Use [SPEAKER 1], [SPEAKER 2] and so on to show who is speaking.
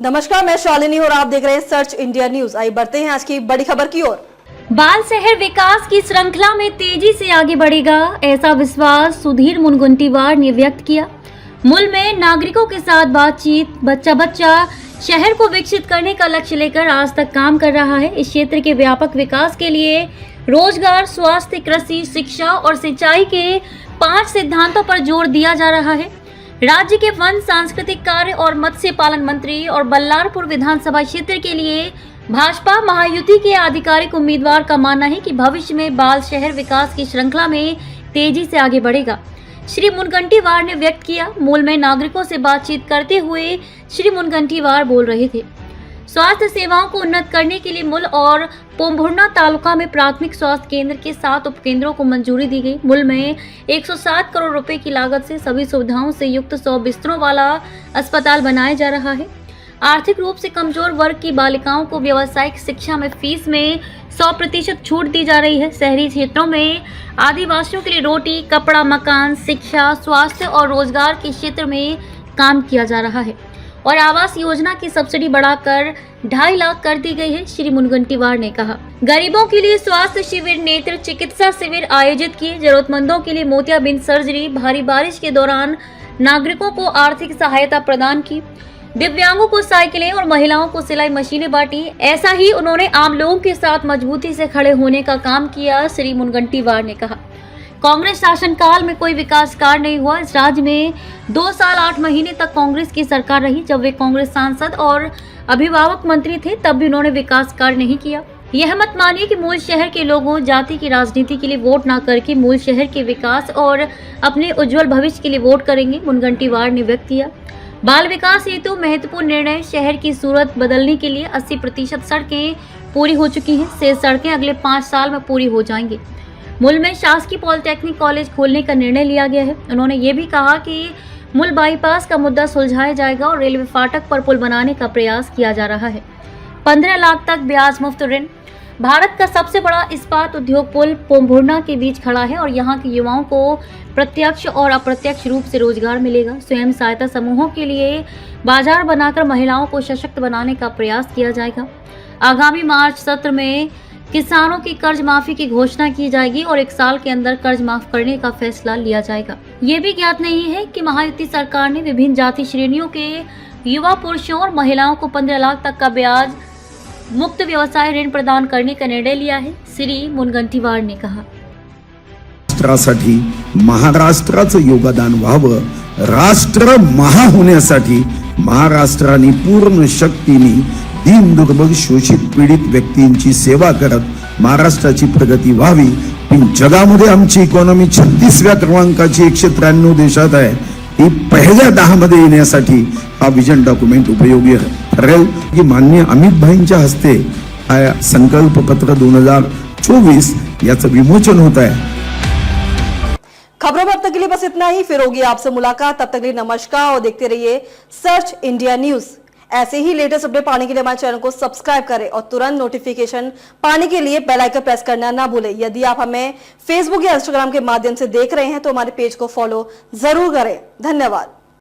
[SPEAKER 1] नमस्कार, मैं शालिनी और आप देख रहे हैं सर्च इंडिया न्यूज। आइए बढ़ते हैं आज की बड़ी खबर की ओर।
[SPEAKER 2] बाल शहर विकास की श्रृंखला में तेजी से आगे बढ़ेगा, ऐसा विश्वास सुधीर मुनगंटीवार ने व्यक्त किया। मूल में नागरिकों के साथ बातचीत, बच्चा शहर को विकसित करने का लक्ष्य लेकर आज तक काम कर रहा है। इस क्षेत्र के व्यापक विकास के लिए रोजगार, स्वास्थ्य, कृषि, शिक्षा और सिंचाई के 5 सिद्धांतों पर जोर दिया जा रहा है। राज्य के वन, सांस्कृतिक कार्य और मत्स्य पालन मंत्री और बल्लारपुर विधानसभा क्षेत्र के लिए भाजपा महायुति के आधिकारिक उम्मीदवार का मानना है कि भविष्य में बाल शहर विकास की श्रृंखला में तेजी से आगे बढ़ेगा। श्री मुनगंटीवार ने व्यक्त किया। मूल में नागरिकों से बातचीत करते हुए श्री मुनगंटीवार बोल रहे थे। स्वास्थ्य सेवाओं को उन्नत करने के लिए मूल और पोम्भुरना तालुका में प्राथमिक स्वास्थ्य केंद्र के 7 उपकेंद्रों को मंजूरी दी गई। मूल में 107 करोड़ रुपए की लागत से सभी सुविधाओं से युक्त 100 बिस्तरों वाला अस्पताल बनाया जा रहा है। आर्थिक रूप से कमजोर वर्ग की बालिकाओं को व्यावसायिक शिक्षा में फीस में 100% छूट दी जा रही है। शहरी क्षेत्रों में आदिवासियों के लिए रोटी, कपड़ा, मकान, शिक्षा, स्वास्थ्य और रोजगार के क्षेत्र में काम किया जा रहा है और आवास योजना की सब्सिडी बढ़ाकर 2.5 लाख कर दी गई है। श्री मुनगंटीवार ने कहा, गरीबों के लिए स्वास्थ्य शिविर, नेत्र चिकित्सा शिविर आयोजित किए। जरूरतमंदों के लिए मोतियाबिंद सर्जरी, भारी बारिश के दौरान नागरिकों को आर्थिक सहायता प्रदान की, दिव्यांगों को साइकिलें और महिलाओं को सिलाई मशीनें बांटी। ऐसा ही उन्होंने आम लोगों के साथ मजबूती से खड़े होने का काम किया। श्री मुनगंटीवार ने कहा, कांग्रेस शासनकाल में कोई विकास कार्य नहीं हुआ। इस राज्य में 2 साल 8 महीने तक कांग्रेस की सरकार रही। जब वे कांग्रेस सांसद और अभिभावक मंत्री थे तब भी उन्होंने विकास कार्य नहीं किया। यह मत मानिए कि मूल शहर के लोगों जाति की राजनीति के लिए वोट न करके मूल शहर के विकास और अपने उज्जवल भविष्य के लिए वोट करेंगे, मुनगंटीवार ने व्यक्त किया। बाल विकास हेतु महत्वपूर्ण निर्णय। शहर की सूरत बदलने के लिए 80% सड़कें पूरी हो चुकी हैं। शेष सड़कें अगले 5 साल में पूरी हो जाएंगी। मूल में शासकीय पॉलिटेक्निक कॉलेज खोलने का निर्णय लिया गया है। उन्होंने ये भी कहा कि मूल बाईपास का मुद्दा सुलझाया जाएगा और रेलवे फाटक पर पुल बनाने का प्रयास किया जा रहा है। 15 लाख तक ब्याज मुफ्त ऋण। भारत का सबसे बड़ा इस्पात उद्योग पुल पोम्भुरना के बीच खड़ा है और यहाँ के युवाओं को प्रत्यक्ष और अप्रत्यक्ष रूप से रोजगार मिलेगा। स्वयं सहायता समूहों के लिए बाजार बनाकर महिलाओं को सशक्त बनाने का प्रयास किया जाएगा। आगामी मार्च सत्र में किसानों की कर्ज माफी की घोषणा की जाएगी और 1 साल के अंदर कर्ज माफ करने का फैसला लिया जाएगा। ये भी ज्ञात नहीं है कि महायुति सरकार ने विभिन्न जाति श्रेणियों के युवा पुरुषों और महिलाओं को 15 लाख तक का ब्याज मुक्त व्यवसाय ऋण प्रदान करने का निर्णय लिया है। श्री मुनगंटीवार ने कहा,
[SPEAKER 3] राष्ट्रासाठी महाराष्ट्राचं योगदान व्हावं, राष्ट्र महा होण्यासाठी महाराष्ट्राने पूर्ण शक्तीने दीन दुर्बल शोषित पीडित व्यक्तींची सेवा करत महाराष्ट्राची प्रगती व्हावी। पण जगामध्ये आमची इकॉनॉमी 36व्या क्रमांकाची 193 देशात आहे। ही पहिल्या 10 मध्ये येण्यासाठी हा विजन डॉक्युमेंट उपयोगी ठरेल की माननीय अमित भाईंच्या हस्ते हा संकल्प पत्र 2024 याचं विमोचन होत आहे।
[SPEAKER 1] खबरों में अब तक के लिए बस इतना ही। फिर होगी आपसे मुलाकात। तब तक के लिए नमस्कार और देखते रहिए सर्च इंडिया न्यूज। ऐसे ही लेटेस्ट अपडेट पाने के लिए हमारे चैनल को सब्सक्राइब करें और तुरंत नोटिफिकेशन पाने के लिए बेल आइकन प्रेस करना ना भूलें। यदि आप हमें फेसबुक या इंस्टाग्राम के माध्यम से देख रहे हैं तो हमारे पेज को फॉलो जरूर करें। धन्यवाद।